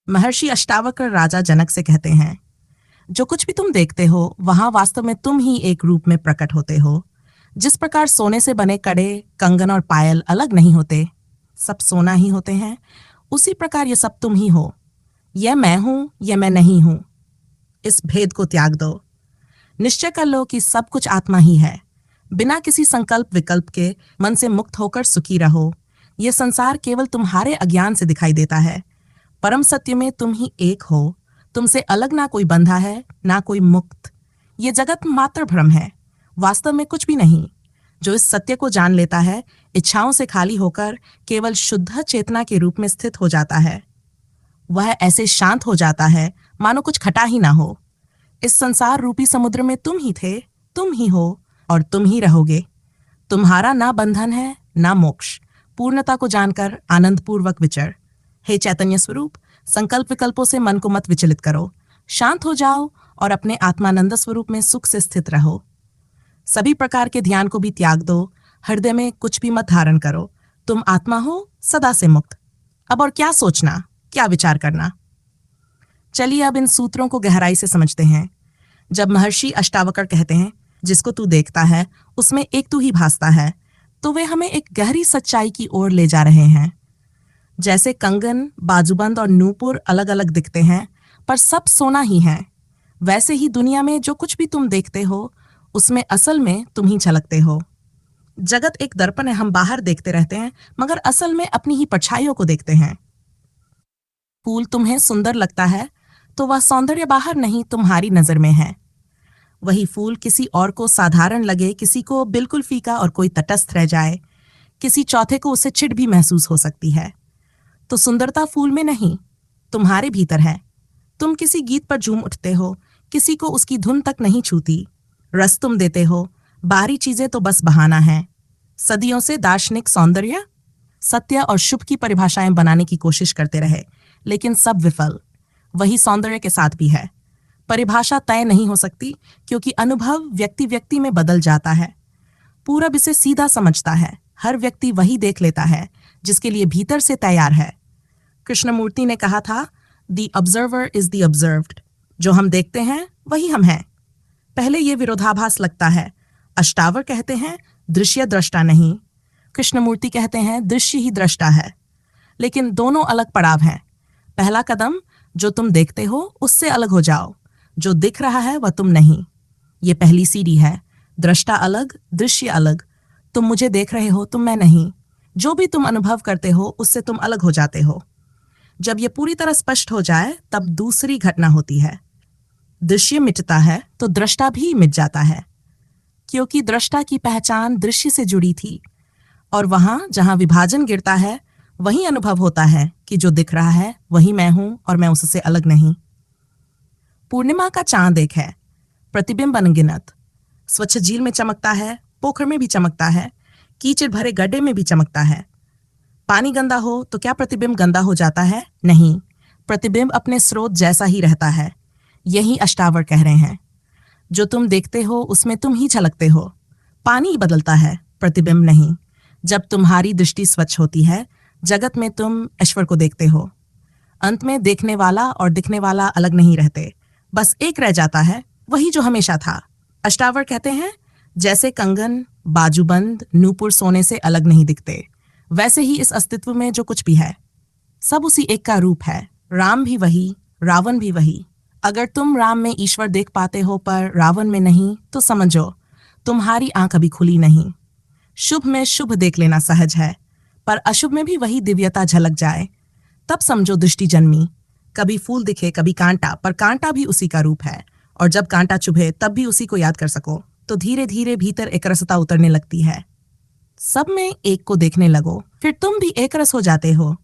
महर्षि अष्टावक्र राजा जनक से कहते हैं, जो कुछ भी तुम देखते हो वहां वास्तव में तुम ही एक रूप में प्रकट होते हो। जिस प्रकार सोने से बने कड़े, कंगन और पायल अलग नहीं होते, सब सोना ही होते हैं, उसी प्रकार ये सब तुम ही हो। यह मैं हूं, यह मैं नहीं हूं। इस भेद को त्याग दो। निश्चय कर लो कि सब कुछ आत्मा ही है। बिना किसी संकल्प विकल्प के मन से मुक्त होकर सुखी रहो। यह संसार केवल तुम्हारे अज्ञान से दिखाई देता है। परम सत्य में तुम ही एक हो। तुमसे अलग ना कोई बंधा है, ना कोई मुक्त। ये जगत मात्र भ्रम है, वास्तव में कुछ भी नहीं। जो इस सत्य को जान लेता है, इच्छाओं से खाली होकर केवल शुद्ध चेतना के रूप में स्थित हो जाता है। वह ऐसे शांत हो जाता है मानो कुछ खटा ही ना हो। इस संसार रूपी समुद्र में तुम ही थे, तुम ही हो और तुम ही रहोगे। तुम्हारा ना बंधन है ना मोक्ष। पूर्णता को जानकर आनंदपूर्वक विचर। हे चैतन्य स्वरूप, संकल्प विकल्पों से मन को मत विचलित करो। शांत हो जाओ और अपने आत्मानंद स्वरूप में सुख से स्थित रहो। सभी प्रकार के ध्यान को भी त्याग दो। हृदय में कुछ भी मत धारण करो। तुम आत्मा हो, सदा से मुक्त। अब और क्या सोचना, क्या विचार करना। चलिए अब इन सूत्रों को गहराई से समझते हैं। जब महर्षि अष्टावक्र कहते हैं, जिसको तू देखता है उसमें एक तू ही भासता है, तो वे हमें एक गहरी सच्चाई की ओर ले जा रहे हैं। जैसे कंगन, बाजूबंद और नूपुर अलग अलग दिखते हैं, पर सब सोना ही है, वैसे ही दुनिया में जो कुछ भी तुम देखते हो उसमें असल में तुम ही झलकते हो। जगत एक दर्पण है, हम बाहर देखते रहते हैं मगर असल में अपनी ही परछाइयों को देखते हैं। फूल तुम्हें सुंदर लगता है तो वह सौंदर्य बाहर नहीं, तुम्हारी नजर में है। वही फूल किसी और को साधारण लगे, किसी को बिल्कुल फीका और कोई तटस्थ रह जाए, किसी चौथे को उसे चिढ़ भी महसूस हो सकती है। तो सुंदरता फूल में नहीं, तुम्हारे भीतर है। तुम किसी गीत पर झूम उठते हो, किसी को उसकी धुन तक नहीं छूती। रस तुम देते हो, बाहरी चीजें तो बस बहाना है। सदियों से दार्शनिक सौंदर्य, सत्य और शुभ की परिभाषाएं बनाने की कोशिश करते रहे, लेकिन सब विफल। वही सौंदर्य के साथ भी है। परिभाषा तय नहीं हो सकती क्योंकि अनुभव व्यक्ति व्यक्ति में बदल जाता है। पूरब इसे सीधा समझता है। हर व्यक्ति वही देख लेता है जिसके लिए भीतर से तैयार है। कृष्णमूर्ति ने कहा था, the observer is the observed. जो हम देखते हैं वही हम हैं। पहले ये विरोधाभास लगता है। अष्टावक्र कहते हैं दृश्य दृष्टा नहीं, कृष्णमूर्ति कहते हैं दृश्य ही दृष्टा है। लेकिन दोनों अलग पड़ाव हैं। पहला कदम, जो तुम देखते हो उससे अलग हो जाओ। जो दिख रहा है वह तुम नहीं। ये पहली सीढ़ी है। दृष्टा अलग, दृश्य अलग। तुम मुझे देख रहे हो, तुम मैं नहीं। जो भी तुम अनुभव करते हो उससे तुम अलग हो जाते हो। जब ये पूरी तरह स्पष्ट हो जाए तब दूसरी घटना होती है। दृश्य मिटता है तो दृष्टा भी मिट जाता है, क्योंकि दृष्टा की पहचान दृश्य से जुड़ी थी। और वहां जहां विभाजन गिरता है वही अनुभव होता है कि जो दिख रहा है वही मैं हूं और मैं उससे अलग नहीं। पूर्णिमा का चांद एक है, प्रतिबिंब अनगिनत। स्वच्छ झील में चमकता है, पोखर में भी चमकता है, कीचड़ भरे गड्ढे में भी चमकता है। पानी गंदा हो तो क्या प्रतिबिंब गंदा हो जाता है? नहीं, प्रतिबिंब अपने स्रोत जैसा ही रहता है। यही अष्टावक्र कह रहे हैं। जो तुम देखते हो उसमें तुम ही झलकते हो। पानी बदलता है, प्रतिबिंब नहीं। जब तुम्हारी दृष्टि स्वच्छ होती है, जगत में तुम ईश्वर को देखते हो। अंत में देखने वाला और दिखने वाला अलग नहीं रहते, बस एक रह जाता है, वही जो हमेशा था। अष्टावक्र कहते हैं, जैसे कंगन, बाजूबंद, नूपुर सोने से अलग नहीं दिखते, वैसे ही इस अस्तित्व में जो कुछ भी है सब उसी एक का रूप है। राम भी वही, रावण भी वही। अगर तुम राम में ईश्वर देख पाते हो पर रावण में नहीं, तो समझो तुम्हारी आंख अभी खुली नहीं। शुभ में शुभ देख लेना सहज है, पर अशुभ में भी वही दिव्यता झलक जाए तब समझो दृष्टि जन्मी। कभी फूल दिखे, कभी कांटा, पर कांटा भी उसी का रूप है। और जब कांटा चुभे तब भी उसी को याद कर सको तो धीरे धीरे भीतर एक रसता उतरने लगती है। सब में एक को देखने लगो, फिर तुम भी एक रस हो जाते हो।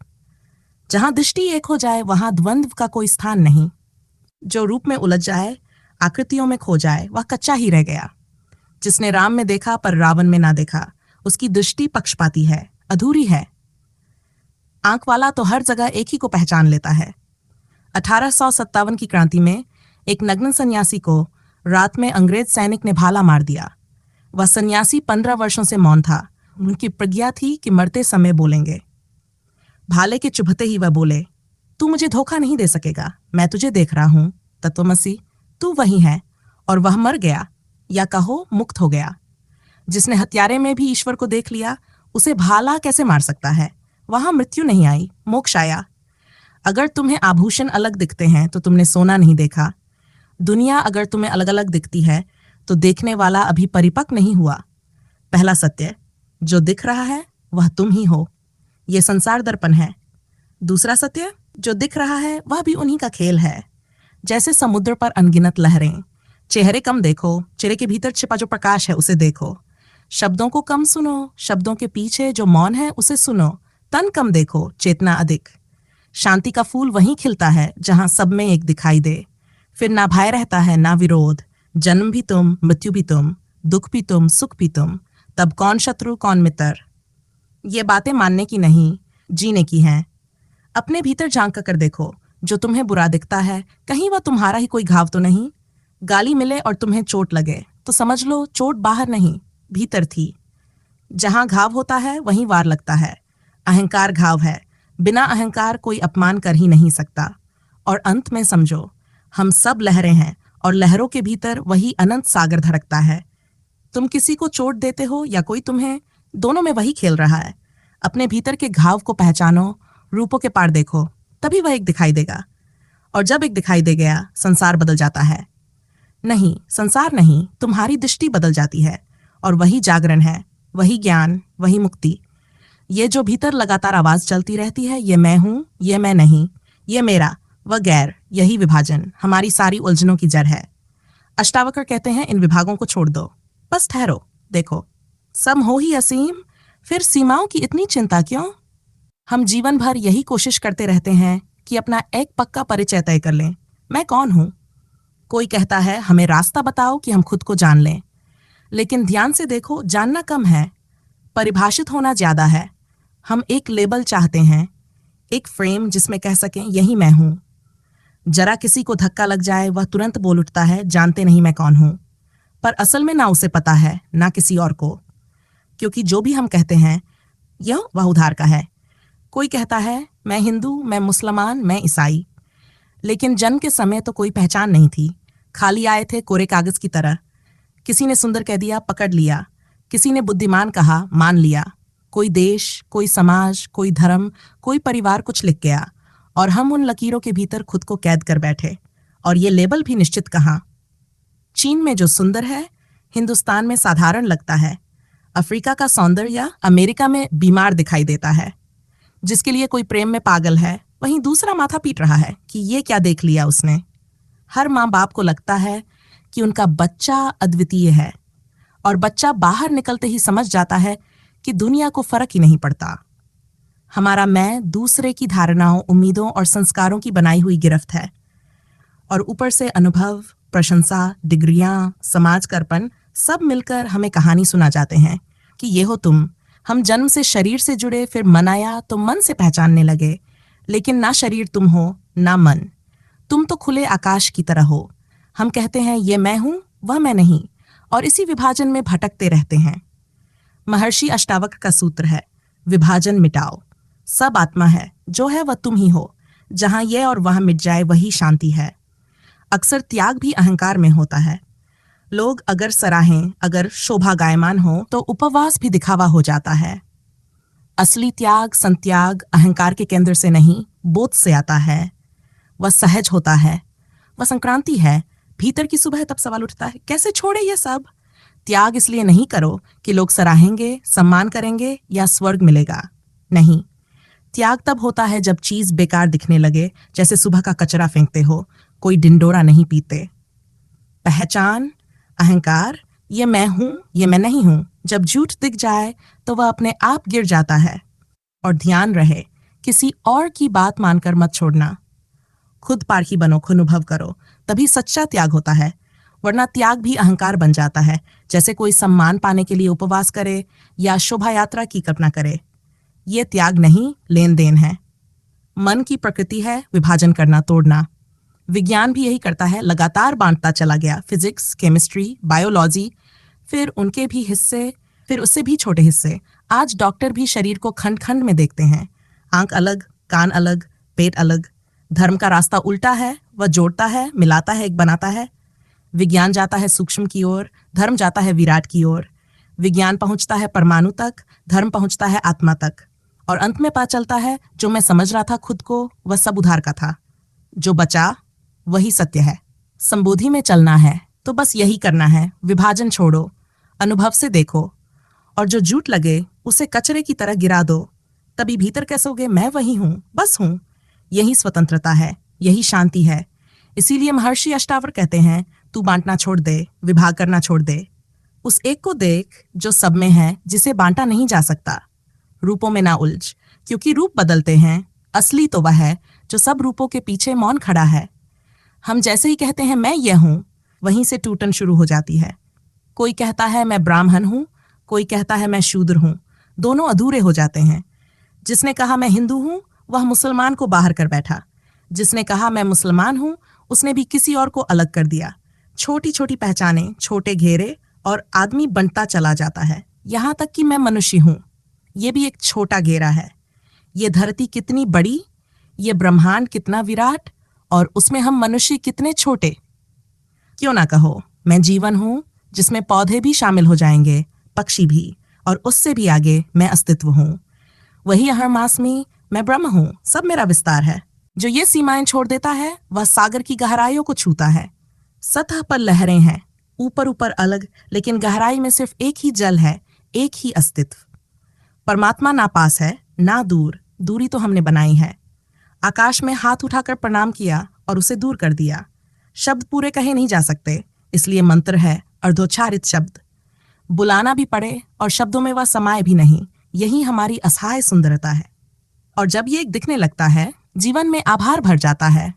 जहां दृष्टि एक हो जाए वहां द्वंद्व का कोई स्थान नहीं। जो रूप में उलझ जाए, आकृतियों में खो जाए, वह कच्चा ही रह गया। जिसने राम में देखा पर रावण में ना देखा, उसकी दृष्टि पक्षपाती है, अधूरी है। आंख वाला तो हर जगह एक ही को पहचान लेता है। 1857 की क्रांति में एक नग्न सन्यासी को रात में अंग्रेज सैनिक ने भाला मार दिया। वह सन्यासी 15 वर्षों से मौन था। उनकी प्रज्ञा थी कि मरते समय बोलेंगे। भाले के चुभते ही वह बोले, तू मुझे धोखा नहीं दे सकेगा, मैं तुझे देख रहा हूं। तत्वमसी, तू वही है। और वह मर गया, या कहो मुक्त हो गया। जिसने हत्यारे में भी ईश्वर को देख लिया, उसे भाला कैसे मार सकता है? वहां मृत्यु नहीं आई, मोक्ष आया। अगर तुम्हें आभूषण अलग दिखते हैं तो तुमने सोना नहीं देखा। दुनिया अगर तुम्हें अलग अलग दिखती है तो देखने वाला अभी परिपक्व नहीं हुआ। पहला सत्य, जो दिख रहा है वह तुम ही हो, यह संसार दर्पण है। दूसरा सत्य, जो दिख रहा है वह भी उन्हीं का खेल है। जैसे समुद्र पर अनगिनत लहरें। चेहरे कम देखो, चेहरे के भीतर छिपा जो प्रकाश है उसे देखो। शब्दों को कम सुनो, शब्दों के पीछे जो मौन है उसे सुनो। तन कम देखो, चेतना अधिक। शांति का फूल वहीं खिलता है जहां सब में एक दिखाई दे। फिर ना भय रहता है ना विरोध। जन्म भी तुम, मृत्यु भी तुम, दुख भी तुम, सुख भी तुम। तब कौन शत्रु कौन मित्र? ये बातें मानने की नहीं, जीने की हैं। अपने भीतर झांक कर देखो, जो तुम्हें बुरा दिखता है कहीं वह तुम्हारा ही कोई घाव तो नहीं। गाली मिले और तुम्हें चोट लगे तो समझ लो चोट बाहर नहीं, भीतर थी। जहां घाव होता है वहीं वार लगता है। अहंकार घाव है, बिना अहंकार कोई अपमान कर ही नहीं सकता। और अंत में समझो, हम सब लहरें हैं और लहरों के भीतर वही अनंत सागर धड़कता है। तुम किसी को चोट देते हो या कोई तुम्हें, दोनों में वही खेल रहा है। अपने भीतर के घाव को पहचानो, रूपों के पार देखो, तभी वह एक दिखाई देगा। और जब एक दिखाई दे गया, संसार बदल जाता है। नहीं, संसार नहीं, तुम्हारी दृष्टि बदल जाती है। और वही जागरण है, वही ज्ञान, वही मुक्ति। ये जो भीतर लगातार आवाज चलती रहती है, ये मैं हूं, ये मैं नहीं, ये मेरा, वह गैर, यही विभाजन हमारी सारी उलझनों की जड़ है। अष्टावक्र कहते हैं, इन विभागों को छोड़ दो, बस ठहरो, देखो, सम हो ही असीम, फिर सीमाओं की इतनी चिंता क्यों? हम जीवन भर यही कोशिश करते रहते हैं कि अपना एक पक्का परिचय तय कर लें, मैं कौन हूं। कोई कहता है, हमें रास्ता बताओ कि हम खुद को जान लें। लेकिन ध्यान से देखो, जानना कम है, परिभाषित होना ज्यादा है। हम एक लेबल चाहते हैं, एक फ्रेम जिसमें कह सकें यही मैं हूं। जरा किसी को धक्का लग जाए, वह तुरंत बोल उठता है, जानते नहीं मैं कौन हूं। पर असल में ना उसे पता है ना किसी और को, क्योंकि जो भी हम कहते हैं यह वह उधार का है। कोई कहता है, मैं हिंदू, मैं मुसलमान, मैं ईसाई। लेकिन जन्म के समय तो कोई पहचान नहीं थी, खाली आए थे कोरे कागज की तरह। किसी ने सुंदर कह दिया, पकड़ लिया। किसी ने बुद्धिमान कहा, मान लिया। कोई देश, कोई समाज, कोई धर्म, कोई परिवार कुछ लिख गया, और हम उन लकीरों के भीतर खुद को कैद कर बैठे। और ये लेबल भी निश्चित कहाँ। चीन में जो सुंदर है, हिंदुस्तान में साधारण लगता है। अफ्रीका का सौंदर्य अमेरिका में बीमार दिखाई देता है। जिसके लिए कोई प्रेम में पागल है, वहीं दूसरा माथा पीट रहा है कि ये क्या देख लिया उसने। हर माँ बाप को लगता है कि उनका बच्चा अद्वितीय है, और बच्चा बाहर निकलते ही समझ जाता है कि दुनिया को फर्क ही नहीं पड़ता। हमारा मैं दूसरे की धारणाओं, उम्मीदों और संस्कारों की बनाई हुई गिरफ्त है। और ऊपर से अनुभव, प्रशंसा, डिग्रियां, समाज कर्पण सब मिलकर हमें कहानी सुना जाते हैं कि ये हो तुम। हम जन्म से शरीर से जुड़े, फिर मन आया तो मन से पहचानने लगे। लेकिन ना शरीर तुम हो, ना मन। तुम तो खुले आकाश की तरह हो। हम कहते हैं ये मैं हूं, वह मैं नहीं, और इसी विभाजन में भटकते रहते हैं। महर्षि अष्टावक्र का सूत्र है, विभाजन मिटाओ। सब आत्मा है, जो है वह तुम ही हो। जहां यह और वहां मिट जाए वही शांति है। अक्सर त्याग भी अहंकार में होता है। लोग अगर सराहें, अगर शोभा गायमान हो तो उपवास भी दिखावा हो जाता है। असली त्याग, संत्याग अहंकार के केंद्र से नहीं, बोध से आता है। वह सहज होता है, वह संक्रांति है। भीतर की सुबह तब सवाल उठता है, कैसे छोड़े ये सब? त्याग इसलिए नहीं करो कि लोग सराहेंगे, सम्मान करेंगे या स्वर्ग मिलेगा। नहीं, त्याग तब होता है जब चीज बेकार दिखने लगे, जैसे सुबह का कचरा फेंकते हो, कोई डिंडोरा नहीं पीते। पहचान, अहंकार, ये मैं हूं, ये मैं नहीं हूं, जब झूठ दिख जाए तो वह अपने आप गिर जाता है। और ध्यान रहे, किसी और की बात मानकर मत छोड़ना। खुद पारखी बनो, खुद अनुभव करो, तभी सच्चा त्याग होता है। वरना त्याग भी अहंकार बन जाता है, जैसे कोई सम्मान पाने के लिए उपवास करे या शोभा यात्रा की कल्पना करे। ये त्याग नहीं, लेन देन है। मन की प्रकृति है विभाजन करना, तोड़ना। विज्ञान भी यही करता है, लगातार बांटता चला गया। फिजिक्स, केमिस्ट्री, बायोलॉजी, फिर उनके भी हिस्से, फिर उससे भी छोटे हिस्से। आज डॉक्टर भी शरीर को खंड खंड में देखते हैं। आंख अलग, कान अलग, पेट अलग। धर्म का रास्ता उल्टा है, वह जोड़ता है, मिलाता है, एक बनाता है। विज्ञान जाता है सूक्ष्म की ओर, धर्म जाता है विराट की ओर। विज्ञान पहुंचता है परमाणु तक, धर्म पहुंचता है आत्मा तक। और अंत में पता चलता है जो मैं समझ रहा था खुद को वह सब उधार का था। जो बचा वही सत्य है। संबोधि में चलना है तो बस यही करना है, विभाजन छोड़ो, अनुभव से देखो, और जो झूठ लगे उसे कचरे की तरह गिरा दो। तभी भीतर कैसोगे मैं वही हूं, बस हूं। यही स्वतंत्रता है, यही शांति है। इसीलिए महर्षि अष्टावक्र कहते हैं तू बांटना छोड़ दे, विभाग करना छोड़ दे। उस एक को देख जो सब में है, जिसे बांटा नहीं जा सकता। रूपों में ना उलझ, क्योंकि रूप बदलते हैं, असली तो वह है जो सब रूपों के पीछे मौन खड़ा है। हम जैसे ही कहते हैं मैं यह हूं, वहीं से टूटन शुरू हो जाती है। कोई कहता है मैं ब्राह्मण हूं, कोई कहता है मैं शूद्र हूं। दोनों अधूरे हो जाते हैं। जिसने कहा मैं हिंदू हूं, वह मुसलमान को बाहर कर बैठा। जिसने कहा मैं मुसलमान हूं, उसने भी किसी और को अलग कर दिया। छोटी छोटी पहचानें, छोटे घेरे, और आदमी बनता चला जाता है, यहां तक कि मैं मनुष्य हूं। ये भी एक छोटा घेरा है। ये धरती कितनी बड़ी, ये ब्रह्मांड कितना विराट, और उसमें हम मनुष्य कितने छोटे। क्यों ना कहो मैं जीवन हूं, जिसमें पौधे भी शामिल हो जाएंगे, पक्षी भी, और उससे भी आगे मैं अस्तित्व हूं। वही अहरमास्मी, मैं ब्रह्म हूं, सब मेरा विस्तार है। जो ये सीमाएं छोड़ देता है वह सागर की गहराइयों को छूता है। सतह पर लहरें हैं, ऊपर ऊपर अलग, लेकिन गहराई में सिर्फ एक ही जल है, एक ही अस्तित्व। परमात्मा ना पास है ना दूर, दूरी तो हमने बनाई है। आकाश में हाथ उठाकर प्रणाम किया और उसे दूर कर दिया। शब्द पूरे कहे नहीं जा सकते, इसलिए मंत्र है अर्धोच्चारित शब्द। बुलाना भी पड़े और शब्दों में वह समाये भी नहीं, यही हमारी असहाय सुंदरता है। और जब ये एक दिखने लगता है, जीवन में आभार भर जाता है।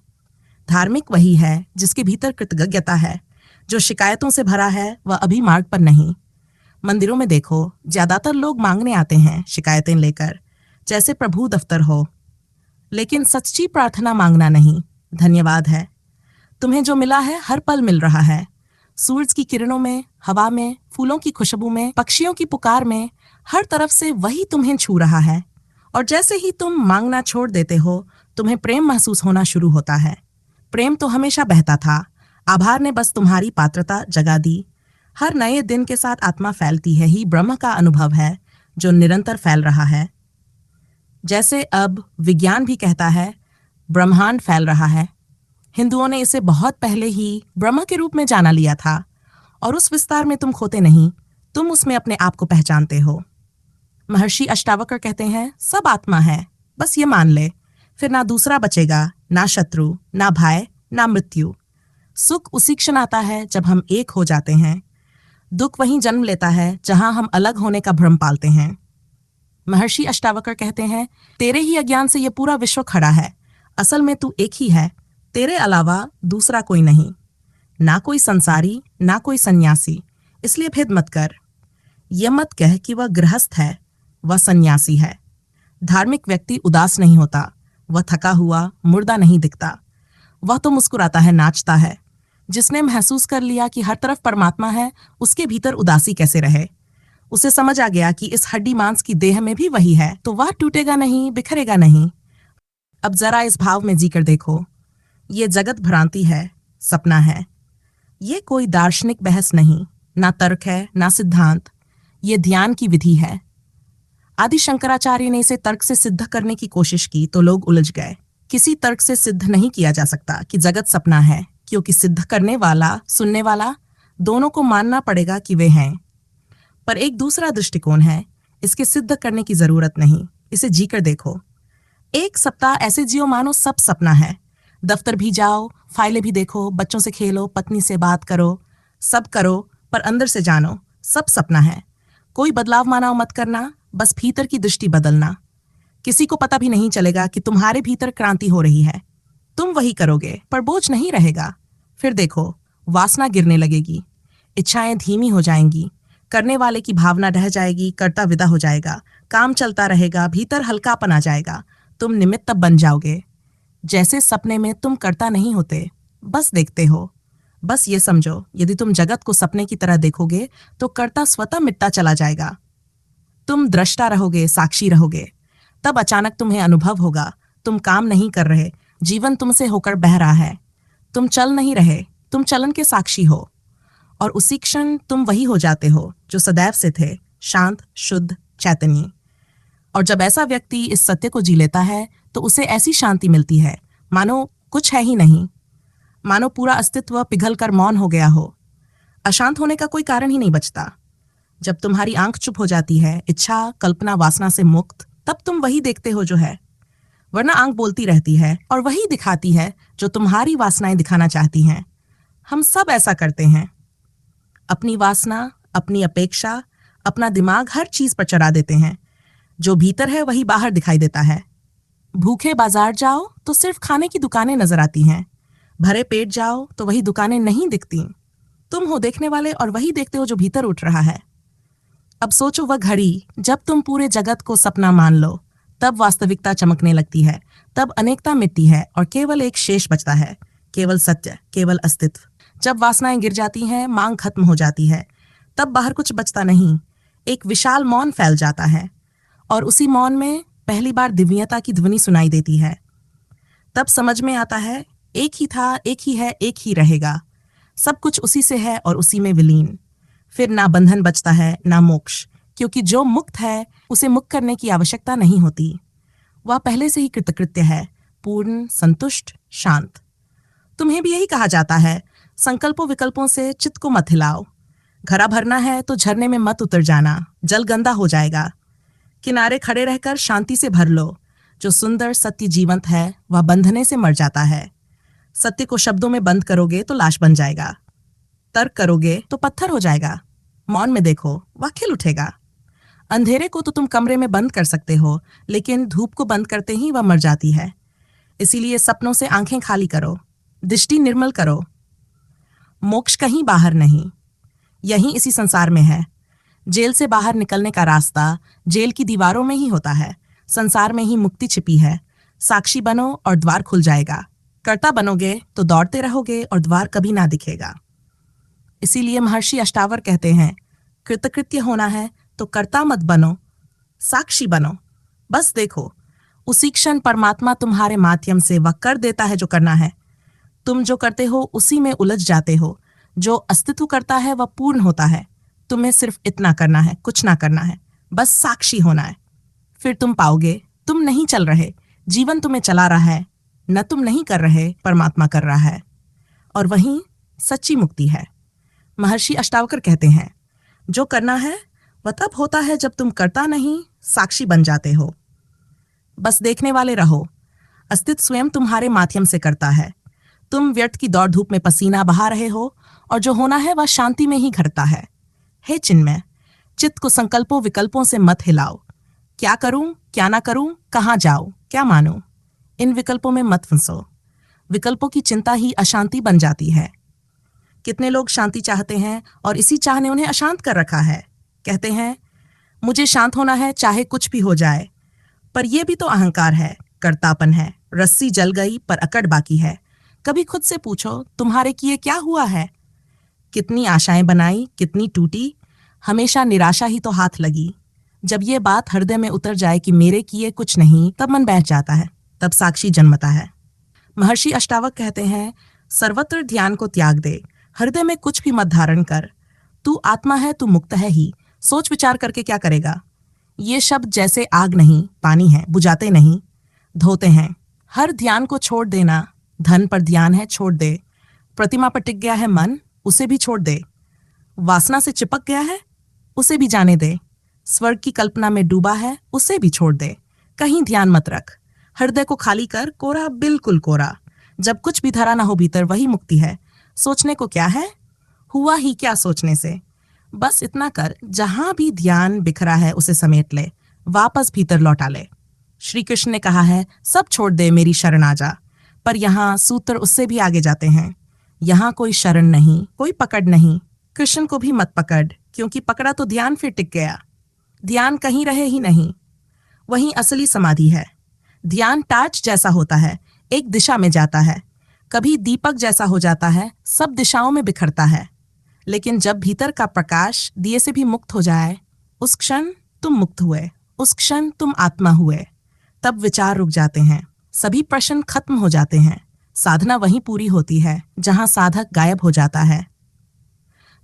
धार्मिक वही है जिसके भीतर कृतज्ञता है। जो शिकायतों से भरा है वह अभी मार्ग पर नहीं। मंदिरों में देखो, ज्यादातर लोग मांगने आते हैं शिकायतें लेकर, जैसे प्रभु दफ्तर हो। लेकिन सच्ची प्रार्थना मांगना नहीं, धन्यवाद है। तुम्हें जो मिला है हर पल मिल रहा है। सूरज की किरणों में, हवा में, फूलों की खुशबू में, पक्षियों की पुकार में, हर तरफ से वही तुम्हें छू रहा है। और जैसे ही तुम मांगना छोड़ देते हो, तुम्हें प्रेम महसूस होना शुरू होता है। प्रेम तो हमेशा बहता था, आभार ने बस तुम्हारी पात्रता जगा दी। हर नए दिन के साथ आत्मा फैलती है ही ब्रह्म का अनुभव है, जो निरंतर फैल रहा है। जैसे अब विज्ञान भी कहता है ब्रह्मांड फैल रहा है। हिंदुओं ने इसे बहुत पहले ही ब्रह्म के रूप में जाना लिया था, और उस विस्तार में तुम खोते नहीं, तुम उसमें अपने आप को पहचानते हो। महर्षि अष्टावक्र कहते हैं सब आत्मा है, बस ये मान ले, फिर ना दूसरा बचेगा, ना शत्रु, ना भय, ना मृत्यु। सुख उसी क्षण आता है जब हम एक हो जाते हैं। दुख वहीं जन्म लेता है जहां हम अलग होने का भ्रम पालते हैं। महर्षि अष्टावक्र कहते हैं तेरे ही अज्ञान से ये पूरा विश्व खड़ा है। असल में तू एक ही है, तेरे अलावा दूसरा कोई नहीं। ना कोई संसारी, ना कोई सन्यासी, इसलिए भेद मत कर। यह मत कह कि वह गृहस्थ है, वह सन्यासी है। धार्मिक व्यक्ति उदास नहीं होता, वह थका हुआ मुर्दा नहीं दिखता। वह तो मुस्कुराता है, नाचता है। जिसने महसूस कर लिया कि हर तरफ परमात्मा है, उसके भीतर उदासी कैसे रहे। उसे समझ आ गया कि इस हड्डी मांस की देह में भी वही है, तो वह टूटेगा नहीं, बिखरेगा नहीं। अब जरा इस भाव में जीकर देखो, ये जगत भ्रांति है, सपना है। ये कोई दार्शनिक बहस नहीं, ना तर्क है, ना सिद्धांत। ये ध्यान की विधि है। आदि शंकराचार्य ने इसे तर्क से सिद्ध करने की कोशिश की तो लोग उलझ गए। किसी तर्क से सिद्ध नहीं किया जा सकता कि जगत सपना है, क्योंकि सिद्ध करने वाला, सुनने वाला, दोनों को मानना पड़ेगा कि वे हैं। पर एक दूसरा दृष्टिकोण है, इसके सिद्ध करने की जरूरत नहीं, इसे जीकर देखो। एक सप्ताह ऐसे जियो मानो सब सपना है। दफ्तर भी जाओ, फाइलें भी देखो, बच्चों से खेलो, पत्नी से बात करो, सब करो, पर अंदर से जानो सब सपना है। कोई बदलाव मानाओ मत करना, बस भीतर की दृष्टि बदलना। किसी को पता भी नहीं चलेगा कि तुम्हारे भीतर क्रांति हो रही है। तुम वही करोगे, पर बोझ नहीं रहेगा। फिर देखो, वासना गिरने लगेगी, इच्छाएं धीमी हो जाएंगी, करने वाले की भावना रह जाएगी, कर्ता विदा हो जाएगा, काम चलता रहेगा, भीतर हल्कापन आ जाएगा, तुम निमित्त बन जाओगे। जैसे सपने में तुम कर्ता नहीं होते, बस देखते हो। बस ये समझो, यदि तुम जगत को सपने की तरह देखोगे तो कर्ता स्वतः मिटता चला जाएगा। तुम दृष्टा रहोगे, साक्षी रहोगे। तब अचानक तुम्हें अनुभव होगा तुम काम नहीं कर रहे, जीवन तुमसे होकर बह रहा है, तुम चल नहीं रहे, तुम चलन के साक्षी हो। और उसी क्षण तुम वही हो जाते हो जो सदैव से थे, शांत, शुद्ध, चैतन्य। और जब ऐसा व्यक्ति इस सत्य को जी लेता है तो उसे ऐसी शांति मिलती है मानो कुछ है ही नहीं, मानो पूरा अस्तित्व पिघल कर मौन हो गया हो। अशांत होने का कोई कारण ही नहीं बचता। जब तुम्हारी आंख चुप हो जाती है, इच्छा, कल्पना, वासना से मुक्त, तब तुम वही देखते हो जो है। वरना आंख बोलती रहती है और वही दिखाती है जो तुम्हारी वासनाएं दिखाना चाहती हैं। हम सब ऐसा करते हैं। अपनी वासना, अपनी अपेक्षा, अपना दिमाग हर चीज पर चढ़ा देते हैं। जो भीतर है वही बाहर दिखाई देता है। भूखे बाजार जाओ तो सिर्फ खाने की दुकानें नजर आती हैं। भरे पेट जाओ तो वही दुकानें नहीं दिखती। तुम हो देखने वाले और वही देखते हो जो भीतर उठ रहा है। अब सोचो वह घड़ी जब तुम पूरे जगत को सपना मान लो, तब वास्तविकता चमकने लगती है, तब अनेकता मिटती है और केवल एक शेष बचता है, केवल सत्य, केवल अस्तित्व। जब वासनाएं गिर जाती हैं, मांग खत्म हो जाती है, तब बाहर कुछ बचता नहीं, एक विशाल मौन फैल जाता है। और उसी मौन में पहली बार दिव्यता की ध्वनि सुनाई देती है। तब समझ में आता है, एक ही था, एक ही है, एक ही रहेगा। सब कुछ उसी से है और उसी में विलीन। फिर ना बंधन बचता है, ना मोक्ष, क्योंकि जो मुक्त है उसे मुक्त करने की आवश्यकता नहीं होती। वह पहले से ही कृतकृत्य है, पूर्ण, संतुष्ट, शांत। तुम्हें भी यही कहा जाता है, संकल्पों विकल्पों से चित्त को मत हिलाओ। घड़ा भरना है तो झरने में मत उतर जाना, जल गंदा हो जाएगा। किनारे खड़े रहकर शांति से भर लो। जो सुंदर सत्य जीवंत है वह बंधने से मर जाता है। सत्य को शब्दों में बंद करोगे तो लाश बन जाएगा, तर्क करोगे तो पत्थर हो जाएगा। मौन में देखो, वह खिल उठेगा। अंधेरे को तो तुम कमरे में बंद कर सकते हो, लेकिन धूप को बंद करते ही वह मर जाती है। इसीलिए सपनों से आंखें खाली करो, दृष्टि निर्मल करो। मोक्ष कहीं बाहर नहीं, यहीं इसी संसार में है। जेल से बाहर निकलने का रास्ता जेल की दीवारों में ही होता है। संसार में ही मुक्ति छिपी है। साक्षी बनो और द्वार खुल जाएगा। कर्ता बनोगे तो दौड़ते रहोगे और द्वार कभी ना दिखेगा। इसीलिए महर्षि अष्टावर कहते हैं, कृतकृत्य होना है तो कर्ता मत बनो, साक्षी बनो। बस देखो, उसी क्षण परमात्मा तुम्हारे माध्यम से वह कर देता है जो करना है। तुम जो करते हो उसी में उलझ जाते हो। जो अस्तित्व करता है वह पूर्ण होता है। तुम्हें सिर्फ इतना करना है, कुछ ना करना है, बस साक्षी होना है। फिर तुम पाओगे तुम नहीं चल रहे, जीवन तुम्हें चला रहा है। न तुम नहीं कर रहे, परमात्मा कर रहा है। और वहीं सच्ची मुक्ति है। महर्षि अष्टावकर कहते हैं, जो करना है वह तब होता है जब तुम करता नहीं, साक्षी बन जाते हो। बस देखने वाले रहो। अस्तित्व स्वयं तुम्हारे माध्यम से करता है। तुम व्यर्थ की दौड़ धूप में पसीना बहा रहे हो और जो होना है वह शांति में ही घटता है। हे चिन्मय, चित्त को संकल्पों विकल्पों से मत हिलाओ। क्या करूं, क्या ना करूं, कहाँ जाऊं, क्या मानूं, इन विकल्पों में मत फंसो। विकल्पों की चिंता ही अशांति बन जाती है। कितने लोग शांति चाहते हैं और इसी चाह ने उन्हें अशांत कर रखा है। कहते हैं, मुझे शांत होना है चाहे कुछ भी हो जाए। पर यह भी तो अहंकार है, कर्तापन है। रस्सी जल गई पर अकड़ बाकी है। कभी खुद से पूछो, तुम्हारे किए क्या हुआ है? कितनी आशाएं बनाई, कितनी टूटी, हमेशा निराशा ही तो हाथ लगी। जब ये बात हृदय में उतर जाए कि मेरे किए कुछ नहीं, तब मन बैठ जाता है, तब साक्षी जन्मता है। महर्षि अष्टावक कहते हैं, सर्वत्र ध्यान को त्याग दे, हृदय में कुछ भी मत धारण कर। तू आत्मा है, तू मुक्त है ही, सोच विचार करके क्या करेगा? ये शब्द जैसे आग नहीं, पानी है, बुझाते नहीं, धोते हैं। हर ध्यान को छोड़ देना। धन पर ध्यान है, छोड़ दे। प्रतिमा पर टिक गया है मन, उसे भी छोड़ दे। वासना से चिपक गया है, उसे भी जाने दे। स्वर्ग की कल्पना में डूबा है, उसे भी छोड़ दे। कहीं ध्यान मत रख। हृदय को खाली कर, कोरा, बिल्कुल कोरा। जब कुछ भी धरा ना हो भीतर, वही मुक्ति है। सोचने को क्या है, हुआ ही क्या सोचने से। बस इतना कर, जहां भी ध्यान बिखरा है उसे समेट ले, वापस भीतर लौटा ले। श्री कृष्ण ने कहा है, सब छोड़ दे, मेरी शरण आ जा। पर यहाँ सूत्र उससे भी आगे जाते हैं। यहाँ कोई शरण नहीं, कोई पकड़ नहीं। कृष्ण को भी मत पकड़, क्योंकि पकड़ा तो ध्यान फिर टिक गया। ध्यान कहीं रहे ही नहीं, वहीं असली समाधि है। ध्यान टार्च जैसा होता है, एक दिशा में जाता है। कभी दीपक जैसा हो जाता है, सब दिशाओं में बिखरता है। लेकिन जब भीतर का प्रकाश दिए से भी मुक्त हो जाए, उस क्षण तुम मुक्त हुए, उस क्षण तुम आत्मा हुए। तब विचार रुक जाते हैं, सभी प्रश्न खत्म हो जाते हैं। साधना वहीं पूरी होती है जहां साधक गायब हो जाता है।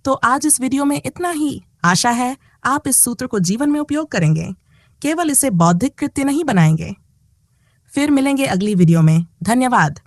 तो आज इस वीडियो में इतना ही। आशा है आप इस सूत्र को जीवन में उपयोग करेंगे, केवल इसे बौद्धिक कृत्य नहीं बनाएंगे। फिर मिलेंगे अगली वीडियो में। धन्यवाद।